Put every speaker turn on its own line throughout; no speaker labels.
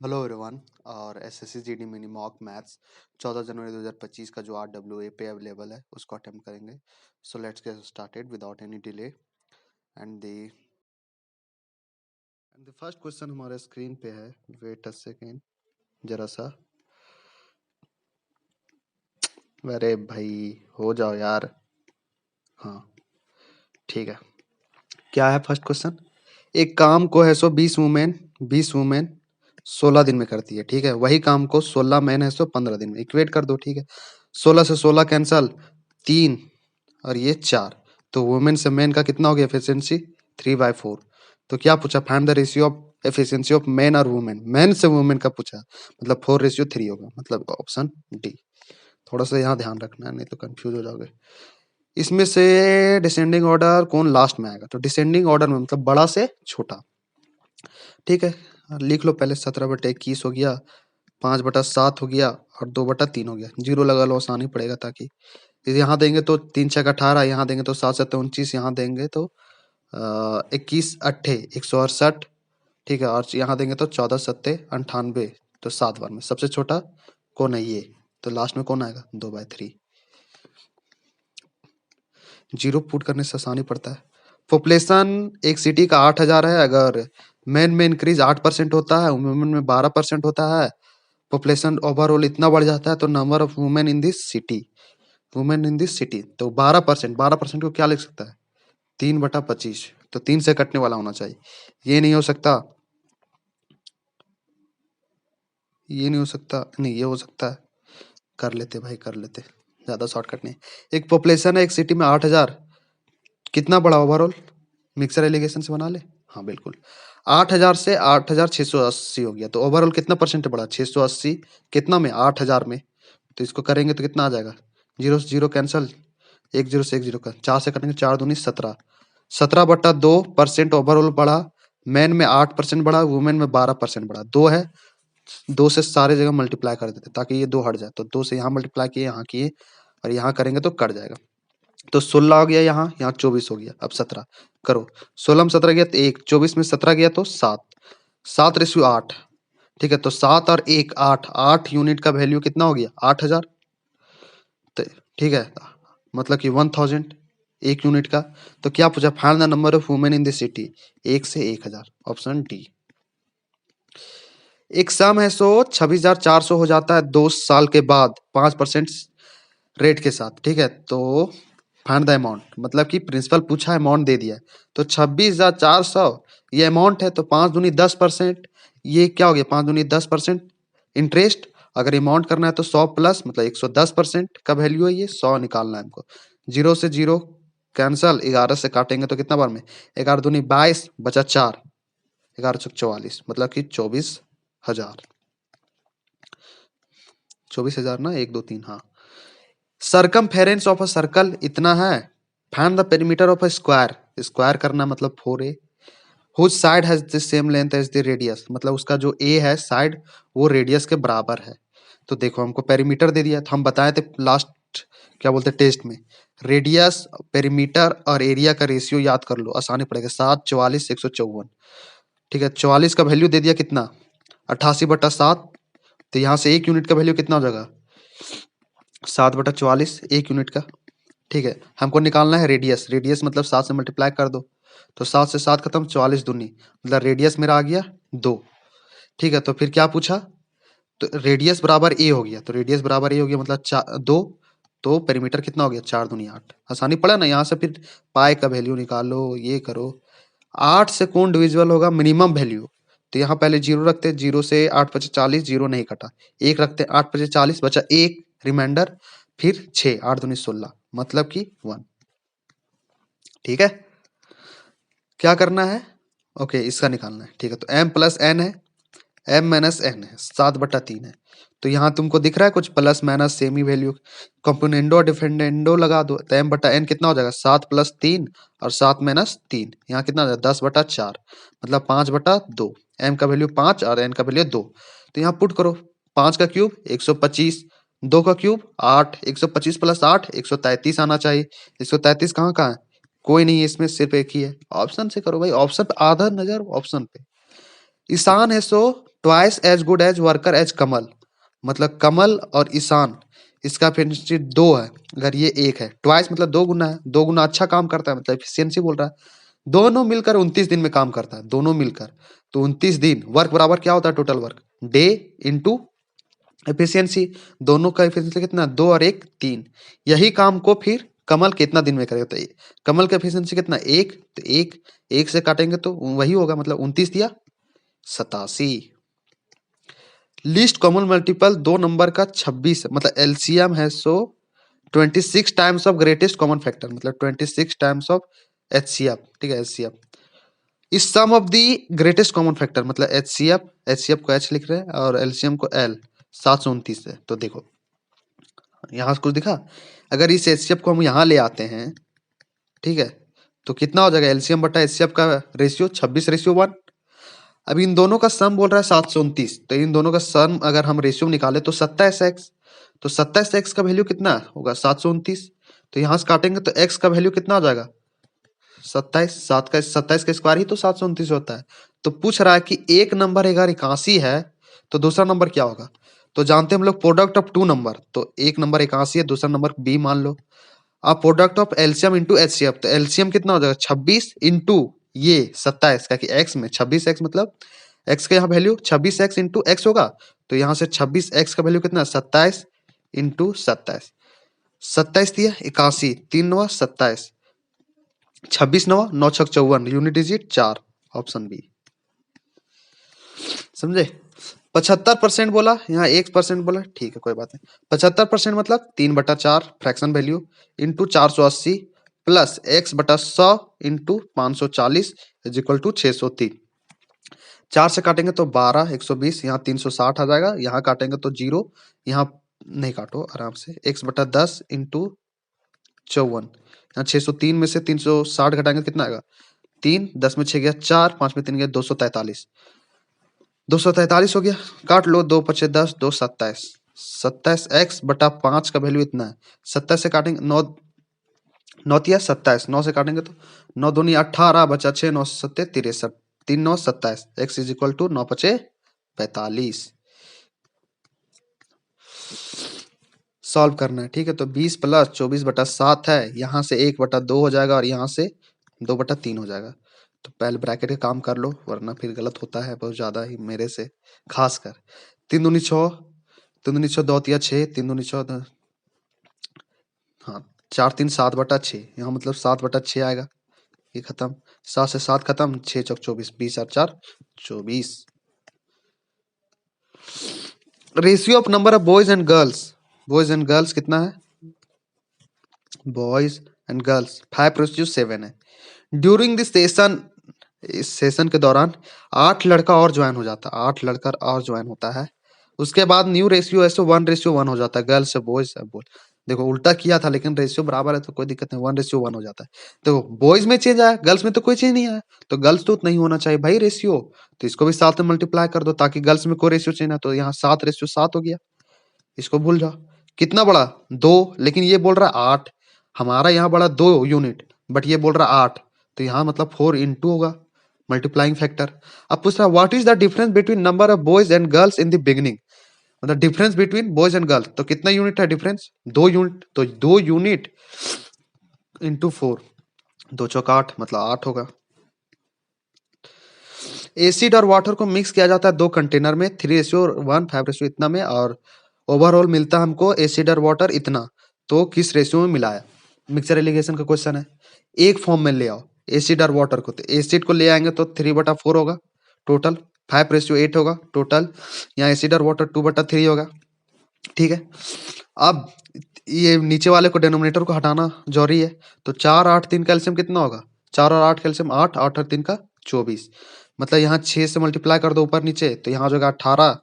Hello everyone. और SSC GD mini mock maths 14 जनवरी 2025 का जो RWA पे अवेलेबल है उसको अटेम्प्ट करेंगे। So let's get started without any delay. And the first question हमारे स्क्रीन पे है। वेट अ सेकेंड, जरा सा। अरे भाई, हो जाओ यार। हाँ, ठीक है। क्या है फर्स्ट क्वेश्चन? एक काम को है सो 20 वुमेन 16 दिन में करती है। ठीक है, वही काम को 16 मैन है सो 15 दिन में। इक्वेट कर दो। ठीक है, 16 से 16 कैंसल, 3 और ये 4। तो वुमेन से मैन का कितना हो गया एफिशिएंसी? 3/4। तो क्या पूछा? Find the ratio of efficiency of man और वुमेन। मैन से वुमेन का पूछा, मतलब 4:3 होगा, मतलब ऑप्शन डी। थोड़ा सा यहाँ ध्यान रखना है, नहीं तो कंफ्यूज हो जाओगे। इसमें से डिसेंडिंग ऑर्डर कौन लास्ट में आएगा? तो डिसेंडिंग ऑर्डर में मतलब बड़ा से छोटा। ठीक है, लिख लो पहले। 17/21 हो गया, 5/7 हो गया और 2/3 हो गया। जीरो लगा लो, आसानी पड़ेगा। ताकि यहाँ देंगे तो 3×6 = 18, यहाँ देंगे तो 7×7 = 29, यहाँ देंगे तो 21×8 = 168। ठीक है, और यहाँ देंगे तो 14×7 = 98। तो 7 बार में सबसे छोटा कौन है? ये। तो लास्ट में कौन आएगा? 2/3। जीरो पुट करने से आसानी पड़ता है। पॉपुलेशन एक सिटी का 8,000 है। अगर मैन में इंक्रीज 8% होता है, वुमेन में 12% होता है, पॉपुलेशन ओवरऑल इतना बढ़ जाता है, तो number of women in this city तो 12%। 12% को क्या लिख सकता है? 3/25। तो 3 से कटने वाला होना चाहिए। ये नहीं हो सकता, ये नहीं हो सकता, नहीं ये हो सकता है। कर लेते भाई, कर लेते। ज्यादा शॉर्टकट नहीं। एक पॉपुलेशन है एक सिटी में 8,000, कितना बड़ा ओवरऑल? मिक्सर एलिगेशन से बना ले। हाँ बिल्कुल, 8,000 से 8,680 हो गया। तो ओवरऑल कितना परसेंट बढ़ा? 680। कितना में? 8,000 में। तो इसको करेंगे तो कितना आ जाएगा? जीरो से जीरो कैंसल, एक जीरो से एक जीरो का 4 से कटेंगे, 4×2 = 17। 17/2% ओवरऑल बढ़ा। मैन में 8% बढ़ा, वुमेन में 12% बढ़ा। दो है, दो से सारे जगह मल्टीप्लाई कर देते ताकि ये दो हट जाए। तो 2 से यहाँ मल्टीप्लाई किए, यहाँ किए और यहाँ करेंगे तो कट जाएगा। तो 16 हो गया, यहाँ यहाँ 24 हो गया। अब 17 करो। 16 में 17 गया तो 1, 24 में 17 गया तो 7, 7:8। ठीक है, तो 7 और 1 8, 8 यूनिट का वैल्यू कितना हो गया? 8,000। तो ठीक है, मतलब कि 1000 एक यूनिट का। तो क्या पूछा? Find the number of women in this city. 1 से 1,000, ऑप्शन डी। एक सम है सो 26,400 हो जाता है 2 साल के बाद 5% रेट के साथ। ठीक है, तो फाइंड द अमाउंट, मतलब कि प्रिंसिपल पूछा, अमाउंट दे दिया है। तो 26,400 ये अमाउंट है, तो 5×10%। ये क्या हो गया? 5×10% इंटरेस्ट। अगर अमाउंट करना है तो 100 प्लस, मतलब 110% का वैल्यू है ये। 100 निकालना है हमको। जीरो से जीरो कैंसल, 11 से काटेंगे तो कितना बार में? 11×2 = 22, बचा 4, 11×4 = 44, मतलब कि 24,000। 24,000 ना, 1 2 3, हाँ। सरकमफेरेंस ऑफ अ सर्कल इतना है। Find the perimeter of a square. Square करना मतलब 4a, whose side has the same length as the radius, मतलब उसका जो a है साइड, वो रेडियस के बराबर है। तो देखो, हमको पेरीमीटर दे दिया, तो हम बताए थे लास्ट, क्या बोलते, टेस्ट में, रेडियस, पेरीमीटर और एरिया का रेशियो याद कर लो, आसानी पड़ेगा। 7, 44, 154। ठीक है, 44 का वैल्यू दे दिया कितना? 88/7। तो यहाँ से एक यूनिट का वैल्यू कितना हो जाएगा? 7/44, एक यूनिट का। ठीक है, हमको निकालना है रेडियस। रेडियस मतलब 7 से मल्टीप्लाई कर दो। तो 7 से 7 खत्म, 44×2, मतलब रेडियस मेरा आ गया 2। ठीक है, तो फिर क्या पूछा? तो रेडियस बराबर ए हो गया। तो रेडियस बराबर ए हो गया, मतलब 2। तो पेरीमीटर कितना हो गया? 4×2 = 8। आसानी पड़ा ना। यहाँ से फिर पाई का वैल्यू निकालो, ये करो। 8 से कौन डिविजिबल होगा? Minimum value. तो यहाँ पहले जीरो रखते, जीरो से 8×5 = 40, जीरो नहीं कटा। एक रखते, 8×5 = 40, बचा एक रिमाइंडर। फिर 6, 8×2 = 16, मतलब कि 1। ठीक है, क्या करना है? ओके, इसका निकालना है। ठीक है, तो m+n है, m-n है, 7/3 है। तो यहाँ तुमको दिख रहा है कुछ plus minus semi value, componendo और डिफरेंडेंडो लगा दो। तो m/n कितना हो जाएगा? 7+3 और 7-3, यहाँ कितना हो जाएगा? 10/4, मतलब 5/2। m का वैल्यू 5 और n का वैल्यू 2। तो यहाँ पुट करो। 5 का क्यूब 125, 2 का क्यूब 8, 125 + 8 133 आना चाहिए। 133 कहाँ कहाँ है? कोई नहीं है इसमें, सिर्फ एक ही है। ऑप्शन से करो भाई, ऑप्शन पे आधा नजर, ऑप्शन पे। ईशान है so twice as good as worker as Kamal, मतलब कमल और ईशान इसका एफिशिएंसी 2 है, अगर ये 1 है। ट्वाइस मतलब 2 गुना है, 2 गुना अच्छा काम करता है, मतलब एफिशिएंसी बोल रहा है। दोनों मिलकर 29 दिन में काम करता है, दोनों मिलकर। तो 29 दिन वर्क बराबर क्या होता है, total work, day into efficiency. दोनों का एफिशिएंसी कितना, 2 और 1 3। यही काम को फिर कमल कितना दिन में करेगा, तो कमल का एफिशिएंसी कितना, 1, तो 1 से काटेंगे तो वही होगा, मतलब 29 दिया 87। लीस्ट कॉमन मल्टीपल 2 नंबर का 26, मतलब एलसीएम है, so 26 times of greatest common factor, मतलब 26 टाइम्स ऑफ एचसीएफ। ठीक है, HCF is sum of the greatest common factor, मतलब एचसीएफ को एच लिख रहे हैं और एलसीएम को एल। 729 है, तो देखो यहाँ से कुछ दिखा, अगर इस एचसीएफ को हम यहाँ ले आते हैं, ठीक है, तो कितना हो जाएगा, एलसीएम बटा एचसीएफ का रेशियो 26:1। अब इन दोनों का सम बोल रहा है 729, तो इन दोनों का सम अगर हम रेशियो निकाले तो 27x, तो 27x का वैल्यू कितना होगा, 729। तो यहाँ से काटेंगे तो x का वैल्यू कितना हो जाएगा, 27, 27 का स्क्वायर ही तो 729 होता है। तो पूछ रहा है कि एक नंबर अगर 81 है तो दूसरा नंबर क्या होगा। तो जानते हैं हम लोग प्रोडक्ट ऑफ 2 नंबर, तो एक नंबर 81 है, दूसरा नंबर b मान लो। अब product of LCM into HCF, तो एलसीएम कितना हो जाएगा, 26 इंटू ये 27 का, कि एक्स में 26x, मतलब एक्स का यहाँ वैल्यू 26x इंटू एक्स होगा। तो यहाँ से 26x का वैल्यू कितना, 27 इंटू 27, 27 दिया 81, 3 9 27, 26 9 9 6 54, यूनिट डिजिट 4, ऑप्शन बी। समझे। 75% बोला, यहाँ 1% बोला, ठीक है कोई बात नहीं। 75% मतलब 3/4 fraction value into 480 plus x बटा 100 इंटू 540 इज इक्वल टू 603। 4 से काटेंगे तो 12, 120, यहाँ 360 आ जाएगा, यहाँ काटेंगे तो 0, यहाँ नहीं काटो आराम से, x बटा 10 इंटू 54, यहाँ 603 में से 360 घटाएंगे कितना आएगा, 3, 10 में 6 गया 4, 5 में 3 गया 243, 243 हो गया, काट लो, 2 पचे 10, 2 27, 27 एक्स बटा 5 का वैल्यू इतना है। 27 से काटेंगे 9, 9 तिया 27, 9 से काटेंगे तो 9 दूनी 18 बचा 6, 9 सत्ते 63, 3 9 27, एक्स इज इक्वल टू 9 पचे 45। सॉल्व करना है, ठीक है। तो 20 प्लस 24/7 है, यहाँ से 1/2 हो जाएगा और यहाँ से 2/3 हो जाएगा। तो पहले ब्रैकेट का काम कर लो, वरना फिर गलत होता है बहुत ज्यादा ही, मेरे से खास कर। 3 दूनी 6, 3 दूनी 6, 2 तिया 6, 3 दूनी 6, हाँ 4 3 7/6, यहाँ मतलब 7/6 आएगा, ये खत्म, 7 से 7 खत्म, 6 चौक 24, 20 और 4 24। Ratio of number of boys and girls कितना है, बॉयज एंड गर्ल्स 5:7 है। ड्यूरिंग दिस सेशन, इस सेशन के दौरान 8 लड़का और ज्वाइन हो जाता है, 8 लड़का और ज्वाइन होता है। उसके बाद न्यू रेशियो ऐसे 1:1 हो जाता है, गर्ल्स से बॉयज से बोल, देखो उल्टा किया था लेकिन रेशियो बराबर है तो कोई दिक्कत नहीं, 1:1 हो जाता है। तो बॉयज में चेंज आया, गर्ल्स में तो कोई चेंज नहीं आया, तो गर्ल्स तो नहीं होना चाहिए भाई रेशियो, तो इसको भी 7 में मल्टीप्लाई कर दो ताकि गर्ल्स में कोई रेशियो चेंज है, तो यहाँ 7:7 हो गया, इसको भूल जाओ। कितना बड़ा, 2, लेकिन ये बोल रहा है 8, हमारा यहाँ बड़ा 2 यूनिट, बट ये बोल रहा है 8, तो यहाँ मतलब 4 इंटू होगा मल्टीप्लाइंग फैक्टर। अब पूछ रहा है what is the difference between number of boys and girls in the beginning, मतलब difference between boys and girls, तो कितना यूनिट है डिफरेंस, 2 यूनिट, तो 2 यूनिट इंटू 4, 2 चौक 8, मतलब 8 होगा। एसिड और वाटर को मिक्स किया जाता है 2 कंटेनर में, 3:1, 5 इतना में, और ओवरऑल मिलता है हमको एसिड और वाटर इतना, तो किस रेशियो में मिलाया। मिक्सचर एलिगेशन का क्वेश्चन है, एक फॉर्म में ले आओ एसिड और वाटर को, तो एसिड को ले आएंगे तो 3/4 होगा टोटल, 5:8 होगा टोटल, यहाँ एसिड और वाटर 2/3 होगा, ठीक है। अब ये नीचे वाले को डेनोमिनेटर को हटाना जरूरी है, तो 4 8 3 कैल्शियम कितना होगा, 4 और 8 कैल्शियम 8, 8 और 3 का 24, मतलब यहाँ 6 से मल्टीप्लाई कर दो ऊपर नीचे, तो यहाँ हो जाएगा 18,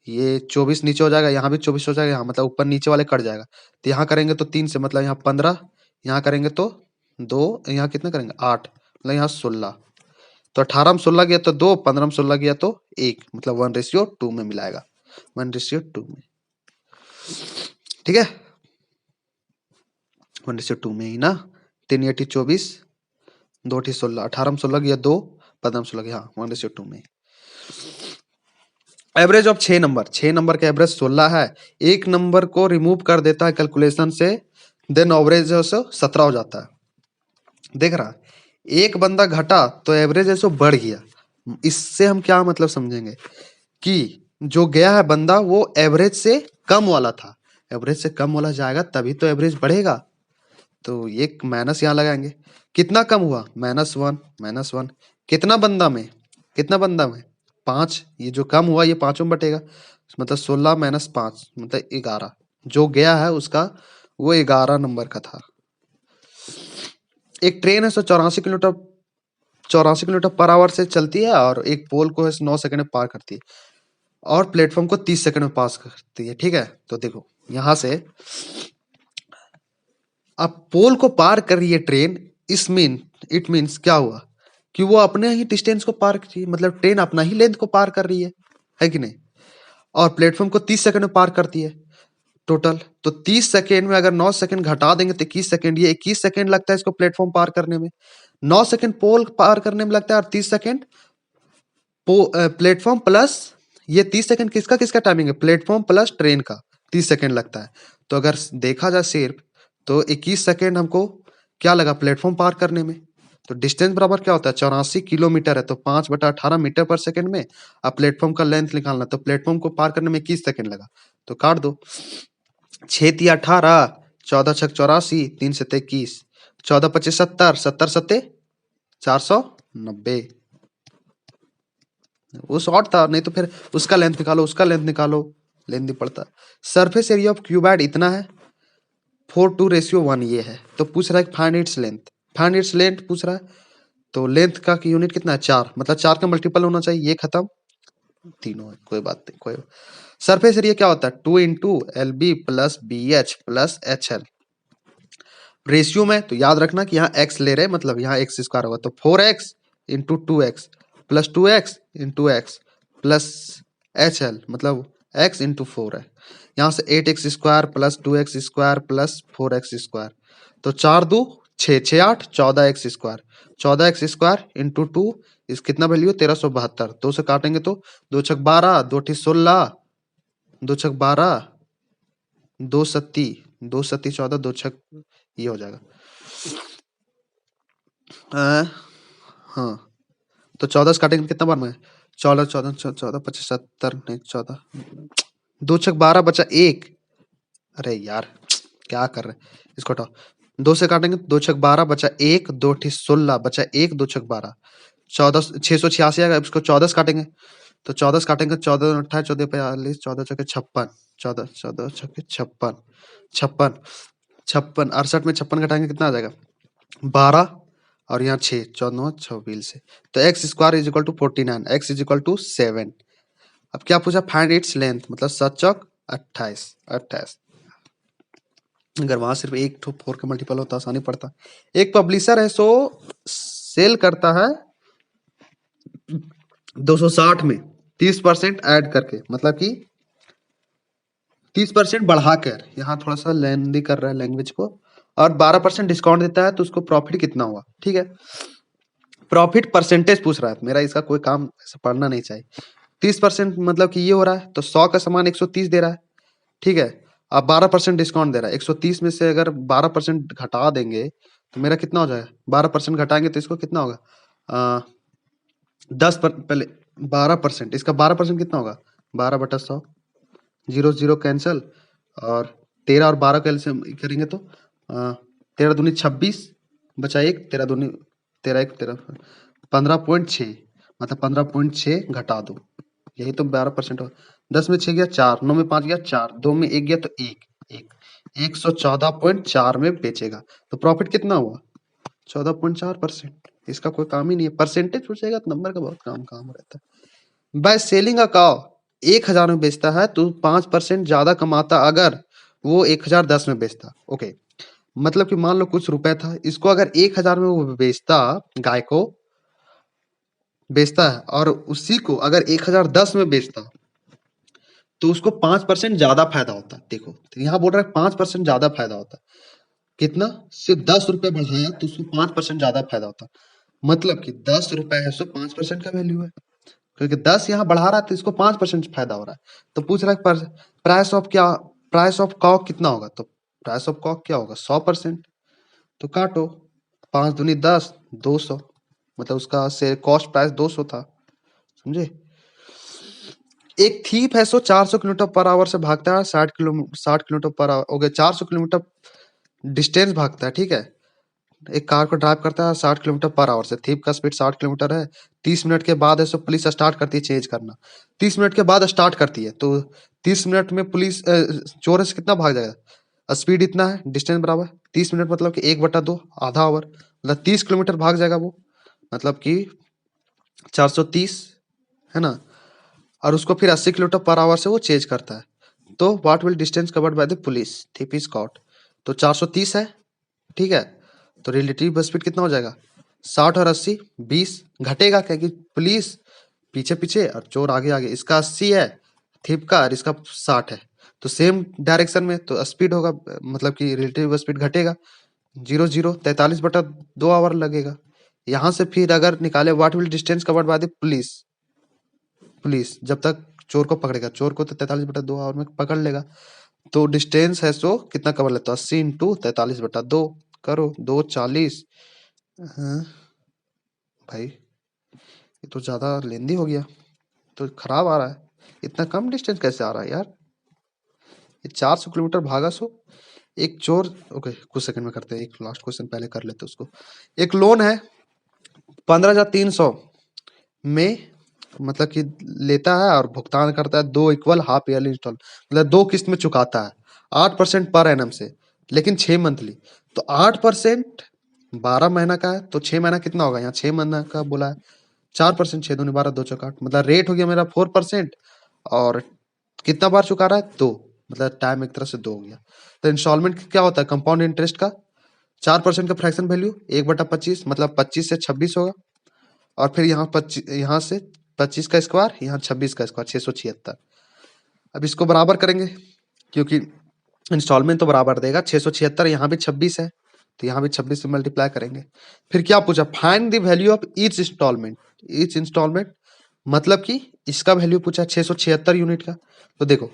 ये 24 नीचे हो जाएगा, यहाँ भी 24 हो जाएगा, यहाँ मतलब ऊपर नीचे वाले कट जाएगा, तो यहाँ करेंगे तो 3 से, मतलब यहाँ 15, यहाँ करेंगे तो 2, यहाँ कितना करेंगे 8, मतलब यहाँ 16, तो 18 में 16 गया तो 2, 15 में 16 गया तो 1, मतलब 1:2 में मिलाएगा, 1:2 में, ठीक है, 1:2 में ही ना। 3 8 24, 2 8 16, 18 में 16 गया 2, 15 में 16 गया, हाँ 1:2 में। एवरेज ऑफ 6 नंबर, 6 नंबर का एवरेज 16 है, एक नंबर को रिमूव कर देता है कैलकुलेशन से, देन एवरेज जो है सो 17 हो जाता है। देख रहा, एक बंदा घटा तो एवरेज है सो बढ़ गया। इससे हम क्या मतलब समझेंगे कि जो गया है बंदा वो एवरेज से कम वाला था, एवरेज से कम वाला जाएगा तभी तो एवरेज बढ़ेगा। तो ये माइनस यहाँ लगाएंगे। कितना कम हुआ? -1 -1। कितना बंदा में? कितना बंदा में? 5। ये जो कम हुआ ये पांचों में बटेगा, मतलब 16 - 5 मतलब 11। जो गया है उसका वो 11 नंबर का था। एक ट्रेन है 184 किलोमीटर 84 किलोमीटर पर आवर से चलती है और एक पोल को 9 सेकंड में पार करती है और प्लेटफॉर्म को 30 सेकंड में पास करती है। ठीक है, तो देखो यहां से अब पोल को पार कर रही है ट्रेन, इट मीन्स क्या हुआ कि वो अपने ही डिस्टेंस को पार कर रही है, मतलब ट्रेन अपना ही लेंथ को पार कर रही है कि नहीं? और प्लेटफॉर्म को 30 सेकंड में पार करती है टोटल। तो 30 सेकंड में अगर 9 सेकंड घटा देंगे तो 21 सेकंड, ये 21 सेकंड लगता है इसको प्लेटफॉर्म पार करने में, 9 सेकंड पोल पार करने में लगता है और 30 सेकंड प्लेटफॉर्म प्लस, ये 30 सेकंड किसका किसका टाइमिंग है? प्लेटफॉर्म प्लस ट्रेन का 30 सेकंड लगता है। तो अगर देखा जाए सिर्फ तो 21 सेकंड हमको क्या लगा प्लेटफॉर्म पार करने में। तो डिस्टेंस बराबर क्या होता है? 84 किलोमीटर है तो 5/18 मीटर पर सेकंड में। अब प्लेटफॉर्म का लेंथ निकालना, तो प्लेटफॉर्म को पार करने में 21 सेकंड लगा, तो काट दो। 6×3 = 18, 14×6 = 84, 3×7 = 21, 14×25 = 70, 70×7 = 490। वो शॉर्ट था, नहीं तो फिर उसका लेंथ निकालो, उसका लेंथ निकालो, लेंथ नहीं पड़ता। सरफेस एरिया ऑफ क्यूबॉइड इतना है, 4:1 ये है। तो पूछ रहा है find its length, find its length पूछ रहा है। तो लेंथ का यूनिट कितना है? 4, मतलब 4 का मल्टीपल होना चाहिए। ये खत्म, तीनों है, कोई बात नहीं, कोई। सरफेस एरिया क्या होता है? 2 × LB + BH + HL रेशियो में। तो याद रखना कि यहाँ x ले रहे हैं, मतलब यहाँ x² होगा, तो 4x × 2x + 2x × x + HL मतलब x × 4 है। यहाँ से 8x² + 2x² + 4x², तो 4×2 = 6, 6×8 = 14x², 14x² × 2 इस कितना वैल्यू? 1372। 2 से काटेंगे तो 2×6 = 12, 2×8 = 16, 2×6 = 12, 2×7 = 14, 2×6 ये हो जाएगा। हाँ, तो 14 से काटेंगे कितना बार में? 14, 14, 14, 25, 70 नहीं 14, 2×6 = 12 बचा 1। अरे यार क्या कर रहे हैं, इसको हटाओ। 2 से काटेंगे 2×6 = 12 बचा 1, 2×8 = 16 बचा 1, 2×6 = 12, 14 686 आएगा। इसको 14 से काटेंगे तो 14 से काटेंगे 14 × 28 = 14 × 42, 14 × 6 = 56, 14 14 × 6 = 56, 56 56 68 में 56 घटाएंगे कितना आ जाएगा? 12 और यहाँ 6, 14 26 से। तो x² = 49, x = 7। अब क्या पूछा? फाइंड इट्स लेंथ, मतलब 7 चौक 28, 28। अगर वहां सिर्फ एक ठो 4 का मल्टीपल होता आसानी पड़ता। एक पब्लिशर है सो सेल करता है 260 में 30% ऐड करके, मतलब कि 30% बढ़ाकर, यहाँ थोड़ा सा लेंदी कर रहा है लैंग्वेज को, और 12% डिस्काउंट देता है, तो उसको प्रॉफिट कितना हुआ? ठीक है, प्रॉफिट परसेंटेज पूछ रहा है। मेरा इसका कोई काम ऐसे पढ़ना नहीं चाहिए। 30% मतलब कि ये हो रहा है, तो 100 का सामान 130 दे रहा है। ठीक है, अब 12% डिस्काउंट दे रहा है। 130 में से अगर 12% घटा देंगे तो मेरा कितना हो जाएगा? 12% घटाएंगे तो इसको कितना होगा? 10 पहले 12%, इसका 12% कितना होगा? 12/100, 0 0 कैंसल, और 13 और 12 कैंसिल करेंगे तो 13 दूनी 26 बचा 1, 13 दूनी 13 1 13, 15.6, मतलब 15.6 घटा दो, यही तो 12% होगा। 10 में 6 गया 4, 9 में 5 गया 4, 2 में 1 गया तो 1, 114.4 में बेचेगा। तो प्रॉफिट कितना हुआ? 14.4%। इसका कोई काम ही नहीं है, परसेंटेज पूछेगा तो नंबर का बहुत काम रहता है। बाय सेलिंग अ काउ 1000 में बेचता है तो 5% ज्यादा कमाता अगर वो 1010 में बेचता। ओके, मतलब कि मान लो कुछ रुपए था, इसको अगर 1000 में वो बेचता, गाय को बेचता है, और उसी को अगर 1010 में बेचता तो उसको 5% ज्यादा फायदा होता। देखो तो यहाँ बोल रहा है 5% ज्यादा फायदा होता। कितना? सिर्फ 10 रुपए बढ़ाया तो उसको 5% ज्यादा फायदा होता। मतलब कि 10 रुपए है सो 5% का वैल्यू है। क्योंकि 10 यहाँ बढ़ा रहा है तो इसको 5% फायदा हो रहा है। तो पूछ रहा है प्राइस ऑफ कॉक कितना होगा, तो प्राइस ऑफ कॉक क्या होगा 100%। तो काटो 5 दूनी 10, 200, मतलब उसका से कॉस्ट प्राइस 200 था, समझे। एक थीप है सो 400 किलोमीटर पर आवर से भागता है, 60 किलोमीटर पर आवर हो गया, 400 किलोमीटर डिस्टेंस भागता है, ठीक है। एक कार को ड्राइव करता है 60 किलोमीटर पर आवर से, थीप का स्पीड 60 किलोमीटर है। 30 मिनट के बाद है सो पुलिस स्टार्ट करती है चेंज करना, 30 मिनट के बाद स्टार्ट करती है, तो 30 मिनट में पुलिस चोर से कितना भाग जाएगा, स्पीड इतना है, डिस्टेंस बराबर 30 मिनट मतलब कि 1/2 आधा आवर, मतलब 30 किलोमीटर भाग जाएगा वो, मतलब कि 430, है ना। और उसको फिर 80 किलोमीटर पर आवर से वो चेंज करता है। तो what will distance covered by the police, thief is caught. तो 430 है, ठीक है। तो रिलेटिव स्पीड कितना हो जाएगा 60 और 80 20, घटेगा क्या कि पुलिस पीछे पीछे और चोर आगे आगे, इसका 80 है थीप का और इसका 60 है, तो सेम डायरेक्शन में, तो स्पीड होगा मतलब कि रिलेटिव स्पीड घटेगा, 0 43/2 आवर लगेगा। यहाँ से फिर अगर निकाले what will distance covered by the police, police जब तक चोर को पकड़ेगा, चोर को तो 43/2 आवर में पकड़ लेगा, तो डिस्टेंस है सो कितना कवर लेता है 80 इंटू 43/2, करो 240। हाँ भाई ये तो ज्यादा लेंदी हो गया, तो खराब आ रहा है, इतना कम डिस्टेंस कैसे आ रहा है यार। ये 400 किलोमीटर भागा सो एक चोर, ओके कुछ सेकंड में करते हैं, एक लास्ट क्वेश्चन पहले कर लेते हैं उसको। एक लोन है 15,300 में, मतलब कि लेता है और भुगतान करता है 2 इक्वल हाफ ईयरली इंस्टॉल, मतलब 2 किस्त में चुकाता है 8% पर एनम से, लेकिन 6 मंथली। तो 8% 12 महीना का है, तो 6 महीना कितना होगा, यहाँ 6 महीना का बोला है, 4%, 6 दूनी 12, 2 चौका 8, मतलब रेट हो गया मेरा 4%, और कितना बार चुका रहा है 2, मतलब टाइम एक तरह से 2 हो गया। तो इंस्टॉलमेंट क्या होता है कंपाउंड इंटरेस्ट का, 4% का फ्रैक्शन वैल्यू 1/25, मतलब 25 से 26 होगा, और फिर यहाँ 25, यहाँ से 25 का स्क्वायर, यहाँ 26 का स्क्वायर 676। अब इसको बराबर करेंगे, क्योंकि इंस्टॉलमेंट तो बराबर देगा, 676 यहाँ भी 26 है, तो यहाँ भी 26 से मल्टीप्लाई करेंगे। फिर क्या पूछा, find the value of each instalment, each instalment मतलब कि इसका वैल्यू पूछा 676 यूनिट का। तो देखो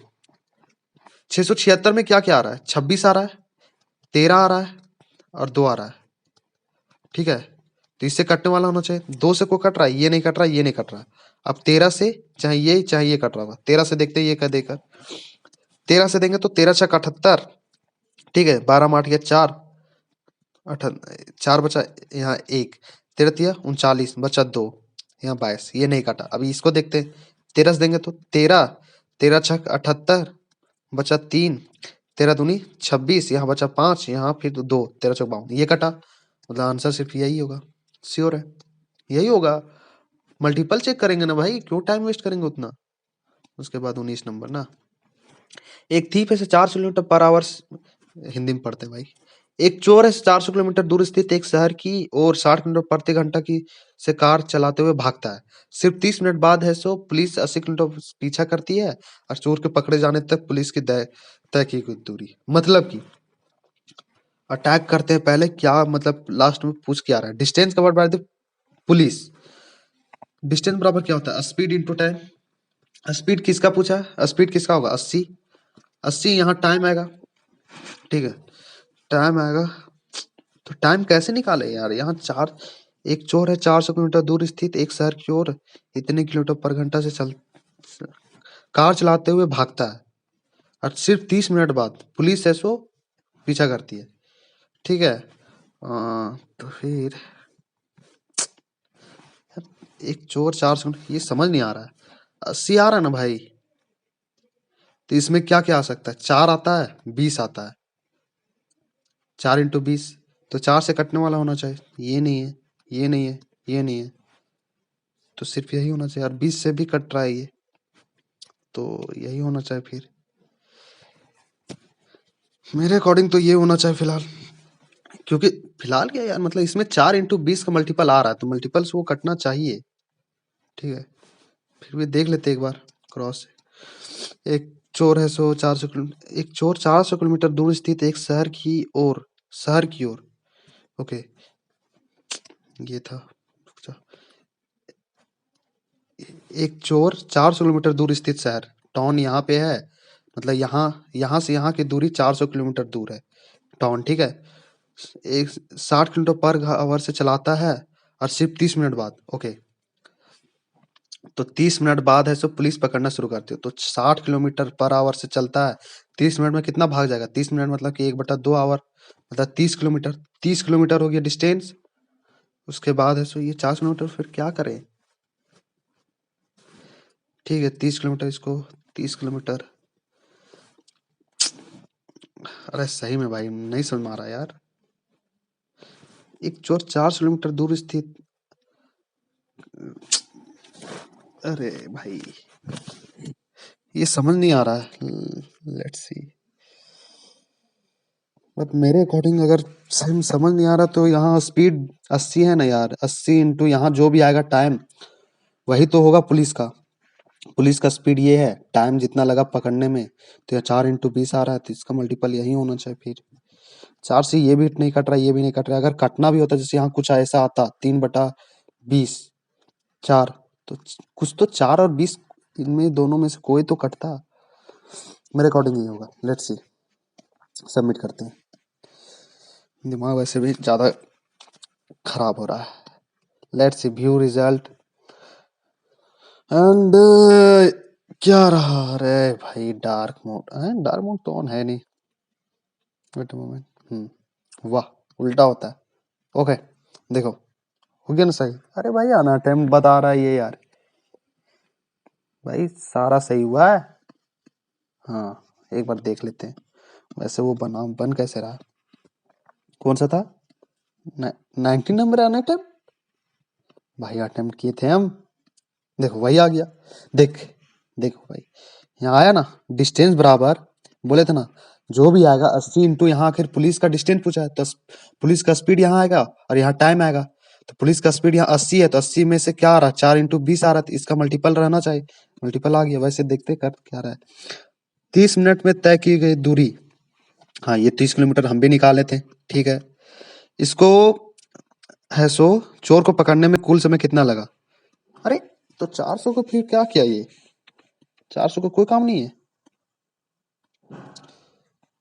676 में क्या क्या आ रहा है, 26 आ रहा है, 13 आ रहा है और 2 आ रहा है, ठीक है। तो इससे कटने वाला होना चाहिए, 2 से को कट रहा है, ये नहीं कट रहा, ये नहीं कट रहा। अब 13 से चाहे ये कट रहा होगा, 13 से देखते हैं ये क्या देकर, 13 से देंगे तो 13 छक 78, ठीक है, 12 में 8 गया 4, 4 बचा यहाँ 1, 13 तिया 39 बचा 2, यहाँ 22, ये नहीं काटा। अभी इसको देखते हैं, 13 से देंगे तो 13, 13 छक 78 बचा 3, 13 दूनी 26, यहाँ बचा 5, यहाँ फिर 2, 13 चौक 52, ये कटा, मतलब आंसर सिर्फ यही होगा, श्योर है यही होगा। मल्टीपल चेक करेंगे ना भाई, क्यों टाइम वेस्ट करेंगे उतना। उसके बाद 19 नंबर ना, एक थीप है 400 किलोमीटर पर आवर, हिंदी में पढ़ते हैं भाई। एक चोर है 400 किलोमीटर दूर स्थित एक शहर की और 60 किलोमीटर प्रति घंटा की से कार चलाते हुए भागता है, सिर्फ 30 मिनट बाद है सो पुलिस 80 किलोमीटर पीछा करती है और चोर के पकड़े जाने तक पुलिस की तय की गई दूरी, मतलब कि अटैक करते हैं पहले क्या, मतलब लास्ट में पूछ के आ रहा है distance covered by the police, distance बराबर क्या होता है स्पीड इंटू टाइम। स्पीड किसका पूछा है, स्पीड किसका होगा 80, 80 यहाँ टाइम आएगा, ठीक है, टाइम आएगा। तो टाइम कैसे निकाले यार, यहाँ चार, एक चोर है 400 किलोमीटर दूर स्थित एक शहर की ओर इतने किलोमीटर पर घंटा से कार चलाते हुए भागता है और सिर्फ 30 मिनट बाद पुलिस है सो पीछा करती है, ठीक है। तो फिर एक चोर 400, ये समझ नहीं आ रहा है, 80 आ रहा है ना भाई, तो इसमें क्या क्या आ सकता है, 4 आता है 20 आता है, 4 इंटू 20, तो 4 से कटने वाला होना चाहिए, ये नहीं है, ये नहीं है, ये नहीं है, तो सिर्फ यही होना चाहिए, और 20 से भी कट रहा है ये, तो यही होना चाहिए फिर, मेरे अकॉर्डिंग तो ये होना चाहिए फिलहाल, क्योंकि फिलहाल क्या यार, मतलब इसमें 4 इंटू 20 का मल्टीपल आ रहा है, तो मल्टीपल से वो कटना चाहिए, ठीक है। फिर भी देख लेते एक बार क्रॉस से। एक चोर है सो 400 किलोमीटर, एक चोर 400 किलोमीटर दूर स्थित एक शहर की ओर, ओके ये था, एक चोर 400 किलोमीटर दूर स्थित शहर, टाउन यहाँ पे है, मतलब यहाँ से यहाँ की दूरी 400 किलोमीटर दूर है, टाउन, ठीक है। एक 60 किलोमीटर पर आवर से चलाता है और सिर्फ 30 मिनट बाद, ओके, तो 30 मिनट बाद है सो पुलिस पकड़ना शुरू करती है। तो 60 किलोमीटर पर आवर से चलता है, 30 मिनट में कितना भाग जाएगा? 30 मिनट मतलब कि 1/2 आवर, मतलब 30 किलोमीटर, 30 किलोमीटर हो गया डिस्टेंस। उसके बाद है सो ये 4 किलोमीटर, फिर क्या करें? ठीक है, 30 किलोमीटर, इसको 30 किलोमीटर, अरे सही में भाई नहीं समझ में आ रहा यार। एक चोर 400 किलोमीटर दूर स्थित, अरे भाई ये समझ नहीं आ रहा है। लेट्स सी, बट मेरे अकॉर्डिंग अगर सही समझ नहीं आ रहा तो यहाँ स्पीड 80 है ना यार, 80 इंटू यहाँ जो भी आएगा टाइम, वही तो होगा पुलिस का। पुलिस का स्पीड ये है, टाइम जितना लगा पकड़ने में, तो यहाँ 4 इंटू 20 आ रहा है, तो इसका मल्टीपल यही होना चाहिए। फिर 4 से ये भी नहीं कट रहा, ये भी नहीं कट रहा, अगर कटना भी होता जैसे यहाँ कुछ ऐसा आता 3/20 4, तो कुछ तो 4 और 20 इनमें दोनों में से कोई तो कटता। मेरे अकॉर्डिंग ये होगा। लेट्स सी, सबमिट करते हैं। दिमाग वैसे भी ज्यादा खराब हो रहा है। Let's see view result and क्या रहा? अरे भाई डार्क मोड है, डार्क मोड तो ऑन है नहीं, वेट अ मोमेंट, वाह उल्टा होता है। ओके देखो, हो गया ना सही? अरे भाई अन अटेम्प्ट बता रहा है ये यार, भाई सारा सही हुआ है। हाँ एक बार देख लेते हैं, वैसे वो बन कैसे रहा? कौन सा था? 19 नंबर अन अटेम्प्ट, भाई अटेम्प्ट किए थे हम। देखो वही आ गया, देख, देखो भाई यहाँ आया ना, डिस्टेंस बराबर, बोले थे ना जो भी आएगा 80 इंटू यहाँ, आखिर पुलिस का डिस्टेंस पूछा है तो पुलिस का स्पीड यहाँ आएगा और यहाँ टाइम आएगा, तो पुलिस का स्पीड यहाँ 80 है, तो 80 में से क्या आ रहा है? 4 इंटू 20 आ रहा है, तो इसका मल्टीपल रहना चाहिए, मल्टीपल आ गया। वैसे देखते कर क्या रहा है, 30 मिनट में तय की गई दूरी, हाँ ये 30 किलोमीटर हम भी निकाले थे, ठीक है। इसको है सो चोर को पकड़ने में कुल समय कितना लगा? अरे तो 400 को फिर क्या किया? ये 400 को कोई काम नहीं है,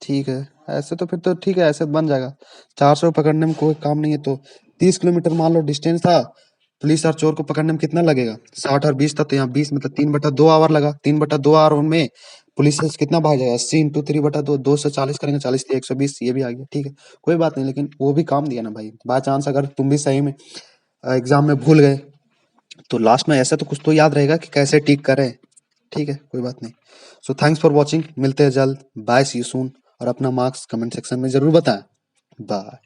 ठीक है। ऐसे तो फिर तो ठीक है, ऐसे बन जाएगा। 400 पकड़ने में कोई काम नहीं है, तो 30 किलोमीटर मान लो डिस्टेंस था, पुलिस और चोर को पकड़ने में कितना लगेगा? 60 और 20 था, तो यहाँ 20 मतलब 3/2 आवर लगा। 3/2 आवर में पुलिस से कितना भाग जाएगा? 80 इंटू 3/2, 240 करेंगे, 40 120, ये भी आ गया, ठीक है। कोई बात नहीं, लेकिन वो भी काम दिया ना भाई। बाय चांस अगर तुम भी सही में एग्जाम में भूल गए तो लास्ट में ऐसा तो कुछ तो याद रहेगा कि कैसे टिक करें, ठीक है, कोई बात नहीं। सो थैंक्स फॉर वॉचिंग, मिलते हैं जल्द, बाय, सी यू सून, और अपना मार्क्स कमेंट सेक्शन में जरूर बताएं। बाय।